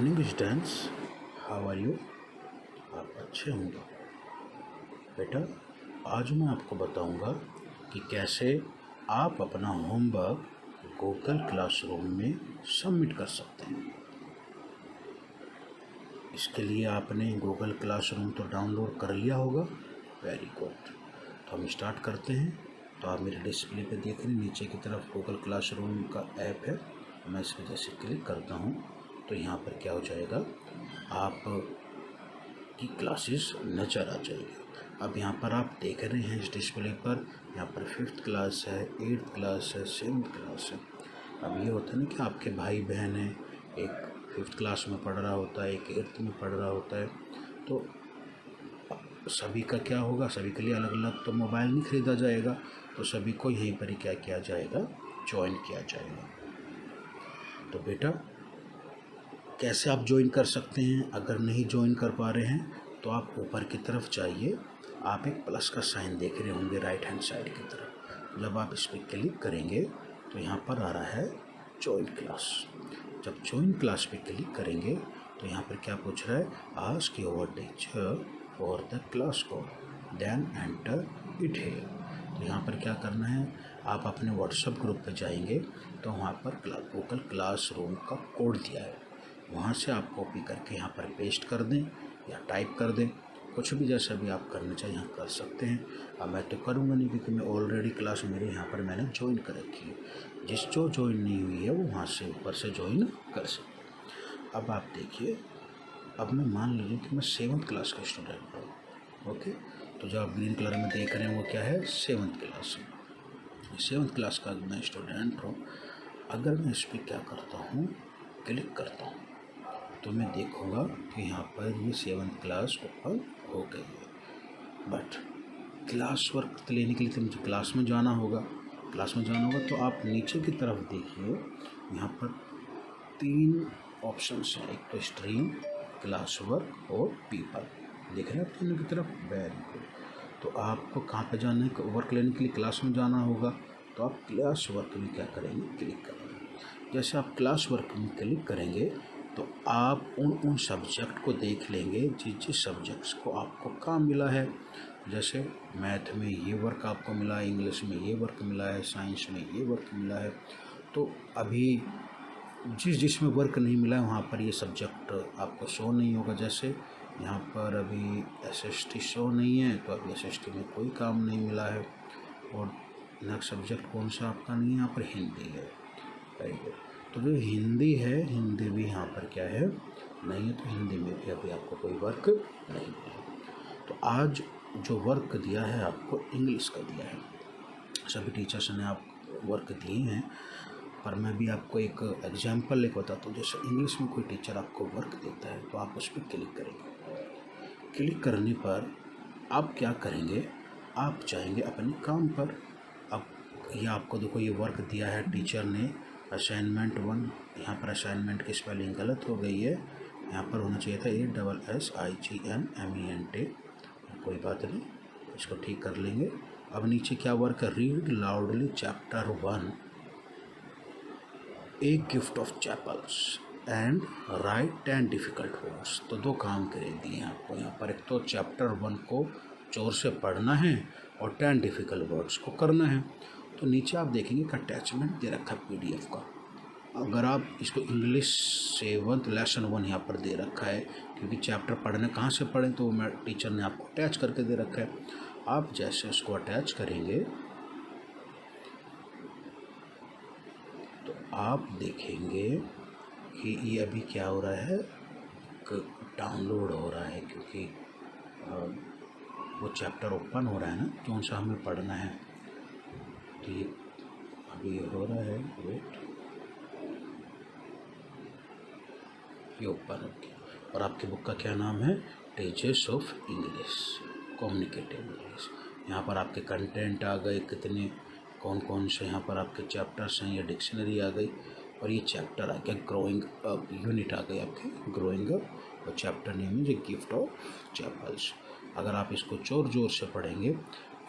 Morning students, how are you? आप अच्छे होंगे। बेटा, आज मैं आपको बताऊंगा कि कैसे आप अपना होमवर्क गूगल क्लासरूम में सबमिट कर सकते हैं। इसके लिए आपने गूगल क्लासरूम तो डाउनलोड कर लिया होगा। Very good. तो हम स्टार्ट करते हैं। तो आप मेरे डिस्प्ले पे देख रहे हैं, नीचे की तरफ गूगल क्लासरूम का ऐप है। मैं इस पर जैसे क्लिक करता हूँ तो यहाँ पर क्या हो जाएगा, आप की क्लासेस नज़र आ जाएगी। अब यहाँ पर आप देख रहे हैं इस डिस्प्ले पर, यहाँ पर 5th क्लास है, 8th क्लास है, 7th क्लास है। अब ये होता है ना कि आपके भाई बहन हैं, एक 5th क्लास में पढ़ रहा होता है, एक 8th में पढ़ रहा होता है। तो सभी का क्या होगा, सभी के लिए अलग अलग तो मोबाइल नहीं ख़रीदा जाएगा, तो सभी को यहीं पर ही क्या किया जाएगा, ज्वाइन किया जाएगा। तो बेटा, कैसे आप ज्वाइन कर सकते हैं? अगर नहीं ज्वाइन कर पा रहे हैं तो आप ऊपर की तरफ जाइए। आप एक प्लस का साइन देख रहे होंगे राइट हैंड साइड की तरफ। जब आप इस पर क्लिक करेंगे तो यहाँ पर आ रहा है ज्वाइन क्लास। जब ज्वाइन क्लास पे क्लिक करेंगे तो यहाँ पर क्या पूछ रहा है, ask your teacher for the class code then enter it here. तो यहाँ पर क्या करना है, आप अपने व्हाट्सएप ग्रुप पे जाएंगे तो वहाँ पर गूगल क्लासरूम का कोड दिया है, वहाँ से आप कॉपी करके यहाँ पर पेस्ट कर दें या टाइप कर दें, कुछ भी जैसा भी आप करना चाहिए यहाँ कर सकते हैं। अब मैं तो करूँगा नहीं क्योंकि मैं ऑलरेडी क्लास मेरे यहाँ पर मैंने ज्वाइन कर रखी है। जिस जो ज्वाइन नहीं हुई है वो वहाँ से ऊपर से ज्वाइन कर सकते। अब आप देखिए, अब मैं मान लीजिए कि मैं 7th क्लास का स्टूडेंट हूँ। ओके, तो जो आप ग्रीन कलर में देख रहे हैं वो क्या है, 7th क्लास। 7th क्लास का मैं स्टूडेंट हूँ। अगर मैं इस पर क्या करता हूँ, क्लिक करता हूँ, तो मैं देखूँगा कि यहाँ पर ये 7th क्लास ओपन हो गई है। बट क्लास वर्क लेने के लिए तो मुझे क्लास में जाना होगा। तो आप नीचे की तरफ देखिए, यहाँ पर 3 ऑप्शंस हैं, एक तो स्ट्रीम, क्लास वर्क और पीपल। देख रहे हैं आप तीनों की तरफ। Very good. तो आपको कहाँ पे जाना है, वर्क लेने के लिए क्लास में जाना होगा। तो आप क्लास वर्क में क्या करेंगे, क्लिक करेंगे। जैसे आप क्लास वर्क में क्लिक करेंगे तो आप उन सब्जेक्ट को देख लेंगे जिस सब्जेक्ट्स को आपको काम मिला है। जैसे मैथ में ये वर्क आपको मिला है, इंग्लिश में ये वर्क मिला है, साइंस में ये वर्क मिला है। तो अभी जिसमें वर्क नहीं मिला है वहाँ पर ये सब्जेक्ट आपको शो नहीं होगा। जैसे यहाँ पर अभी SST शो नहीं है, तो अभी SST में कोई काम नहीं मिला है। और नेक्स्ट सब्जेक्ट कौन सा आपका नहीं है, यहाँ पर हिंदी है। Very good. तो जो हिंदी है, हिंदी भी यहाँ पर क्या है, नहीं है, तो हिंदी में भी अभी आपको कोई वर्क नहीं है। तो आज जो वर्क दिया है आपको इंग्लिश का दिया है। सभी टीचर्स ने आप वर्क दिए हैं, पर मैं भी आपको एक एग्जाम्पल एक बताता हूँ। जैसे इंग्लिश में कोई टीचर आपको वर्क देता है तो आप उस पर क्लिक करेंगे। क्लिक करने पर आप क्या करेंगे, आप जाएंगे अपने काम पर। अब ये आपको देखो, ये वर्क दिया है टीचर ने, असाइनमेंट 1। यहाँ पर असाइनमेंट की स्पेलिंग गलत हो गई है, यहाँ पर होना चाहिए था ASSIGNMENT। कोई बात नहीं, इसको ठीक कर लेंगे। अब नीचे क्या वर्क है, read loudly chapter 1 a gift of chapels and right 10 difficult words. तो 2 काम करे दिए आपको यहाँ पर। एक तो चैप्टर 1 को जोर से पढ़ना है और 10 डिफ़िकल्ट वर्ड्स को करना है। तो नीचे आप देखेंगे कि अटैचमेंट दे रखा है PDF का। अगर आप इसको इंग्लिश 7th लेसन 1 यहाँ पर दे रखा है, क्योंकि चैप्टर पढ़ने कहाँ से पढ़ें, तो मैं टीचर ने आपको अटैच करके दे रखा है। आप जैसे उसको अटैच करेंगे तो आप देखेंगे कि ये अभी क्या हो रहा है, डाउनलोड हो रहा है, क्योंकि वो चैप्टर ओपन हो रहा है ना, कौन सा हमें पढ़ना है। तो ये अभी हो रहा है, वेट, ये ओपन हो गया। और आपकी बुक का क्या नाम है, pages of English, communicative English. यहाँ पर आपके कंटेंट आ गए, कितने कौन कौन से यहाँ पर आपके चैप्टर्स हैं, ये डिक्शनरी आ गई। और ये चैप्टर आ गया ग्रोइंग अप, यूनिट आ गई आपके ग्रोइंग अप, और चैप्टर नेम है गिफ्ट ऑफ चैपल्स। अगर आप इसको जोर से पढ़ेंगे,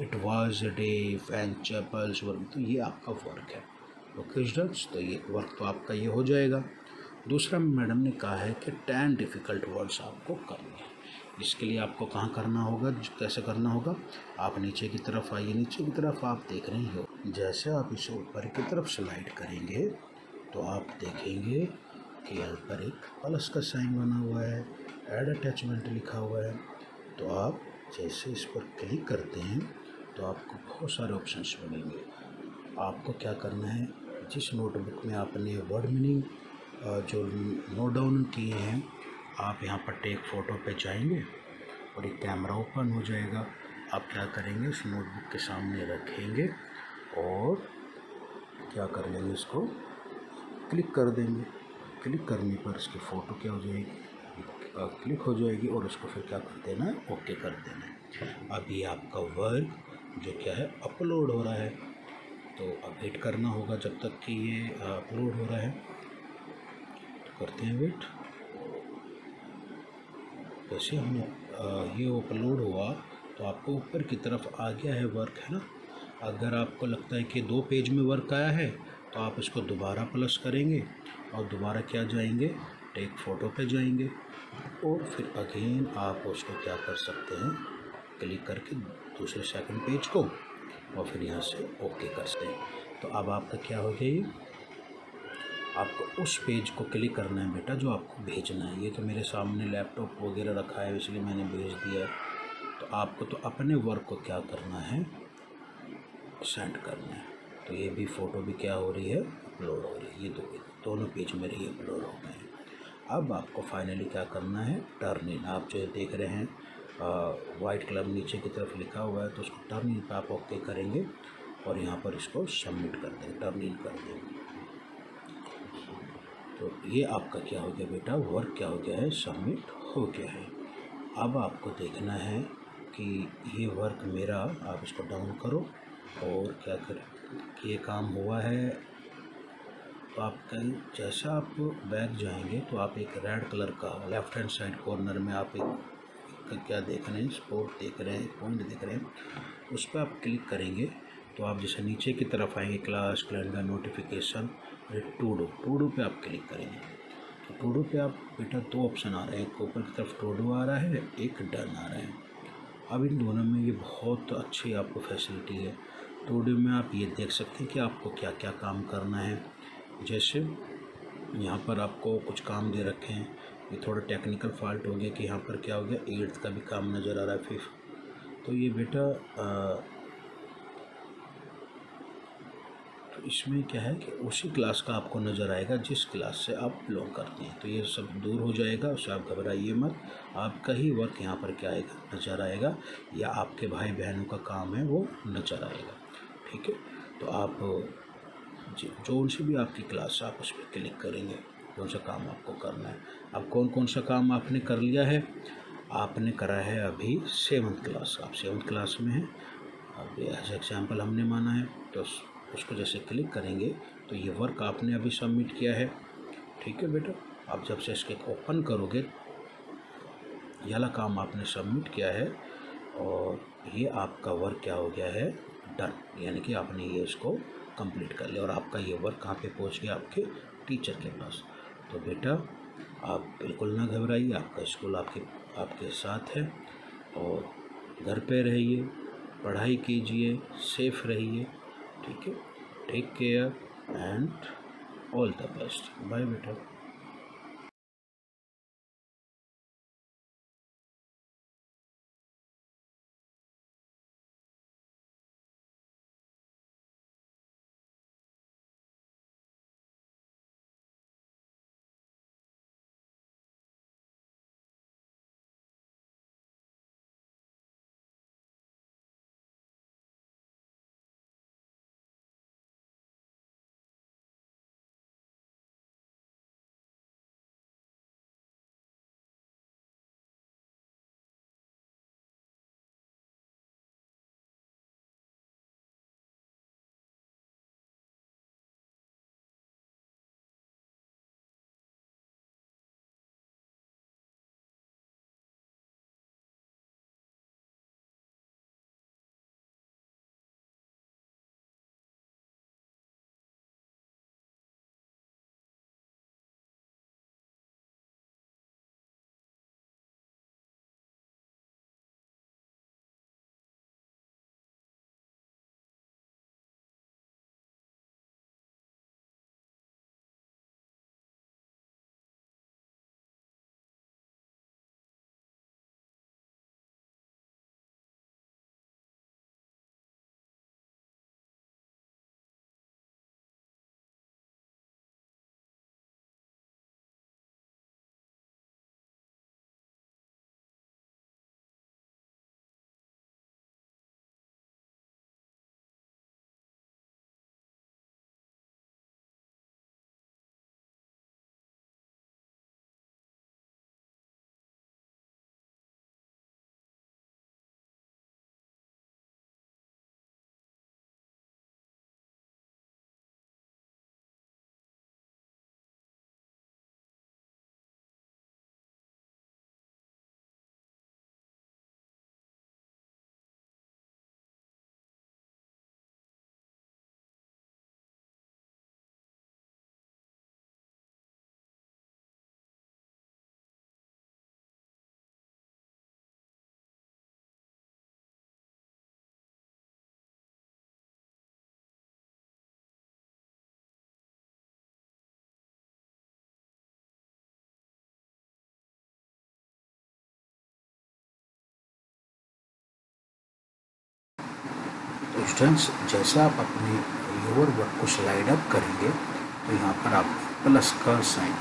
it was a day when chappals were, तो ये आपका वर्क है। ओके स्टूडेंट्स, तो ये वर्क तो आपका ये हो जाएगा। दूसरा मैडम ने कहा है कि 10 डिफ़िकल्ट वर्ड्स आपको करने हैं। इसके लिए आपको कहाँ करना होगा, कैसे करना होगा, आप नीचे की तरफ आइए। नीचे की तरफ आप देख रहे हो, जैसे आप इसे ऊपर की तरफ स्लाइड करेंगे तो आप देखेंगे कि यहाँ पर एक प्लस का साइन बना हुआ है, ऐड अटैचमेंट लिखा हुआ है। तो आप जैसे इस पर क्लिक करते हैं तो आपको बहुत सारे ऑप्शंस मिलेंगे। आपको क्या करना है, जिस नोटबुक में आपने वर्ड मीनिंग जो नोट डाउन किए हैं, आप यहाँ पर टेक फ़ोटो पे जाएंगे और एक कैमरा ओपन हो जाएगा। आप क्या करेंगे, इस नोटबुक के सामने रखेंगे और क्या कर लेंगे, इसको क्लिक कर देंगे। क्लिक करने पर इसकी फ़ोटो क्या हो जाएगी, क्लिक हो जाएगी और उसको फिर क्या कर देना है, ओके कर देना है। अब ये आपका वर्क जो क्या है अपलोड हो रहा है, तो अब वेट करना होगा जब तक कि ये अपलोड हो रहा है। तो करते हैं वेट। जैसे हमने ये अपलोड हुआ तो आपको ऊपर की तरफ आ गया है वर्क, है ना। अगर आपको लगता है कि 2 पेज में वर्क आया है तो आप इसको दोबारा प्लस करेंगे और दोबारा क्या जाएंगे, टेक फ़ोटो पे जाएंगे और फिर अगेन आप उसको क्या कर सकते हैं, क्लिक करके दूसरे सेकंड पेज को और फिर यहाँ से ओके कर सकते हैं। तो अब आपका क्या हो गया, ये आपको उस पेज को क्लिक करना है बेटा जो आपको भेजना है। ये तो मेरे सामने लैपटॉप वगैरह रखा है इसलिए मैंने भेज दिया है। तो आपको तो अपने वर्क को क्या करना है, सेंड करना है। तो ये भी फ़ोटो भी क्या हो रही है, अपलोड हो रही है। ये दोनों पेज मेरे ही अपलोड हो गए हैं। अब आपको फाइनली क्या करना है, टर्न इन। आप जो देख रहे हैं वाइट कलर नीचे की तरफ लिखा हुआ है, तो उसको टर्न इन पे आप ओके करेंगे और यहाँ पर इसको सबमिट कर देंगे, टर्न इन कर देंगे। तो ये आपका क्या हो गया बेटा, वर्क क्या हो गया है, सबमिट हो गया है। अब आपको देखना है कि ये वर्क मेरा, आप इसको डाउन करो और क्या करें कि ये काम हुआ है। तो आप कहीं जैसे आप बैक जाएंगे तो आप एक रेड कलर का लेफ़्ट हैंड साइड कॉर्नर में आप एक क्या देख रहे हैं, स्पॉट देख रहे हैं, पॉइंट देख रहे हैं, उस पर आप क्लिक करेंगे तो आप जैसे नीचे की तरफ आएंगे, class, calendar, notification, to do पे आप क्लिक करेंगे। तो टू डू पे आप बेटा 2 ऑप्शन आ रहे हैं, एक ऊपर की तरफ टू डू आ रहा है, एक डन आ रहा है। अब इन दोनों में ये बहुत अच्छी आपको फैसिलिटी है। टू डू में आप ये देख सकते हैं कि आपको क्या क्या काम करना है। जैसे यहाँ पर आपको कुछ काम दे रखे हैं, ये थोड़ा टेक्निकल फॉल्ट हो गया कि यहाँ पर क्या हो गया, 8th का भी काम नज़र आ रहा है, 5th। तो ये बेटा तो इसमें क्या है कि उसी क्लास का आपको नज़र आएगा जिस क्लास से आप बिलोंग करते हैं। तो ये सब दूर हो जाएगा, उससे आप घबराइए मत। आपका ही वर्क यहाँ पर क्या आएगा, नज़र आएगा, या आपके भाई बहनों का काम है वो नज़र आएगा। ठीक है, तो आप जो से भी आपकी क्लास है आप उस पर क्लिक करेंगे, कौन सा काम आपको करना है। अब कौन कौन सा काम आपने कर लिया है, आपने करा है अभी 7th क्लास, आप 7th क्लास में हैं। अब एज एग्जाम्पल हमने माना है तो उसको जैसे क्लिक करेंगे तो ये वर्क आपने अभी सबमिट किया है। ठीक है बेटा, आप जब से इसके ओपन करोगे ये वाला काम आपने सबमिट किया है और ये आपका वर्क क्या हो गया है, डन, यानी कि आपने ये इसको कंप्लीट कर लिया और आपका ये वर्क कहाँ पे पहुँच गया, आपके टीचर के पास। तो बेटा आप बिल्कुल ना घबराइए, आपका स्कूल आपके साथ है और घर पे रहिए, पढ़ाई कीजिए, सेफ रहिए। ठीक है, take care and all the best. Bye बेटा। स्टूडेंट्स जैसा आप अपने योर वर्क को स्लाइड अप करेंगे तो यहाँ पर आप प्लस का साइन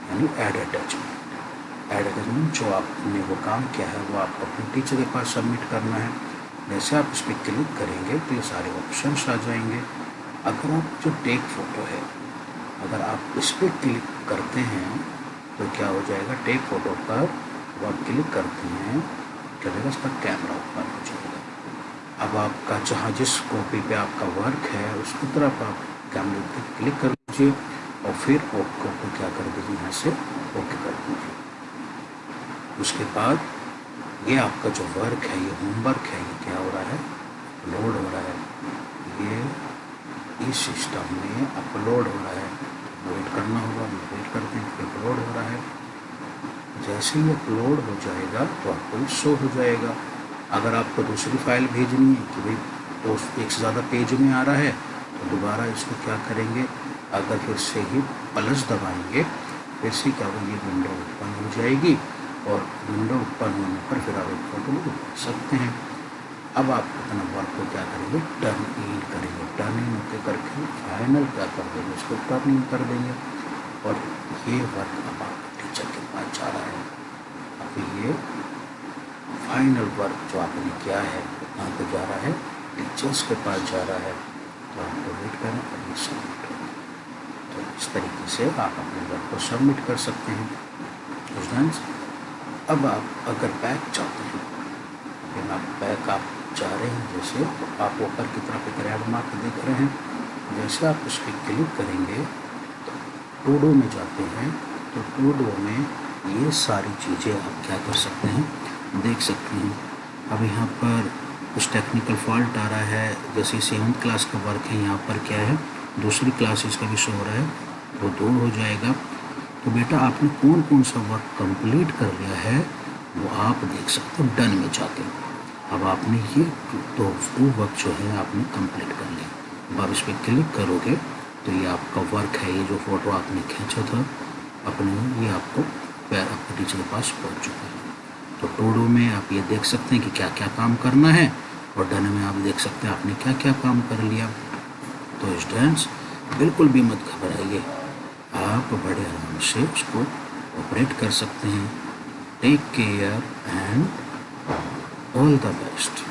यानी ऐड अटैचमेंट जो आपने वो काम किया है वो आप अपने टीचर के पास सबमिट करना है। जैसे आप इस पर क्लिक करेंगे तो ये सारे ऑप्शंस आ जाएंगे। अगर आप जो टेक फोटो है अगर आप इस पर क्लिक करते हैं तो क्या हो जाएगा, टेक फोटो पर जब आप क्लिक करते हैं चलेगा इसका कैमरा ओपन हो जाएगा। अब आपका जहाँ जिस कॉपी पे आपका वर्क है उसकी तरफ आप कैमरे पे क्लिक कर दीजिए और फिर ओके को क्या कर दीजिए, यहाँ से ओके कर दीजिए। उसके बाद ये आपका जो वर्क है ये होमवर्क है, ये क्या हो रहा है, लोड हो रहा है। ये इस सिस्टम में अपलोड हो रहा है, वेट करना होगा, वेट करते हैं, अपलोड हो रहा है। जैसे ही अपलोड हो जाएगा तो आपको शो हो जाएगा। अगर आपको दूसरी फाइल भेजनी है कि भाई तो एक से ज़्यादा पेज में आ रहा है तो दोबारा इसको क्या करेंगे, अगर फिर से ही प्लस दबाएंगे फिर से क्या होगा, ये विंडो ओपन हो जाएगी और विंडो ओपन होने पर फिर आप फोटो ले सकते हैं। अब आप अपना वर्क को क्या करेंगे, टर्न इन करेंगे। टर्न इन होकर करके फाइनल क्या कर देंगे, इसको टर्न इन कर देंगे और ये वर्क अब आपके टीचर के पास जा रहा है। अब ये फाइनल वर्क जो आपने किया है वहाँ पे जा रहा है, टीचर्स के पास जा रहा है। तो आपको वेट करें और ये सबमिट हो। तो इस तरीके से आप अपने वर्क को सबमिट कर सकते हैं स्टूडेंट्स। अब आप अगर बैक चाहते हैं, फिर आप बैक आप जा रहे हैं जैसे तो आप ऊपर की तरफ एक रेड मार्क देख रहे हैं, जैसे आप उस पर क्लिक करेंगे तो टूडो में जाते हैं। तो टूडो में ये सारी चीज़ें आप क्या कर सकते हैं, देख सकते हैं। अब यहाँ पर कुछ टेक्निकल फॉल्ट आ रहा है, जैसे 7th क्लास का वर्क है, यहाँ पर क्या है दूसरी क्लासेस का भी शो हो रहा है, वो दूर हो जाएगा। तो बेटा आपने कौन कौन सा वर्क कंप्लीट कर लिया है वो आप देख सकते हो डन में जाके। अब आपने ये तो वर्क जो है आपने कंप्लीट कर लिया। अब आप इस पर क्लिक करोगे तो ये आपका वर्क है, ये जो फ़ोटो आपने खींचा था अपने, ये आपको आपके टीचर के पास पहुंच चुका है। तो टूडो में आप ये देख सकते हैं कि क्या क्या काम करना है और डन में आप देख सकते हैं आपने क्या क्या काम कर लिया। तो स्टूडेंट्स बिल्कुल भी मत घबराइए, आप बड़े आराम से उसको ऑपरेट कर सकते हैं। Take care and all the best.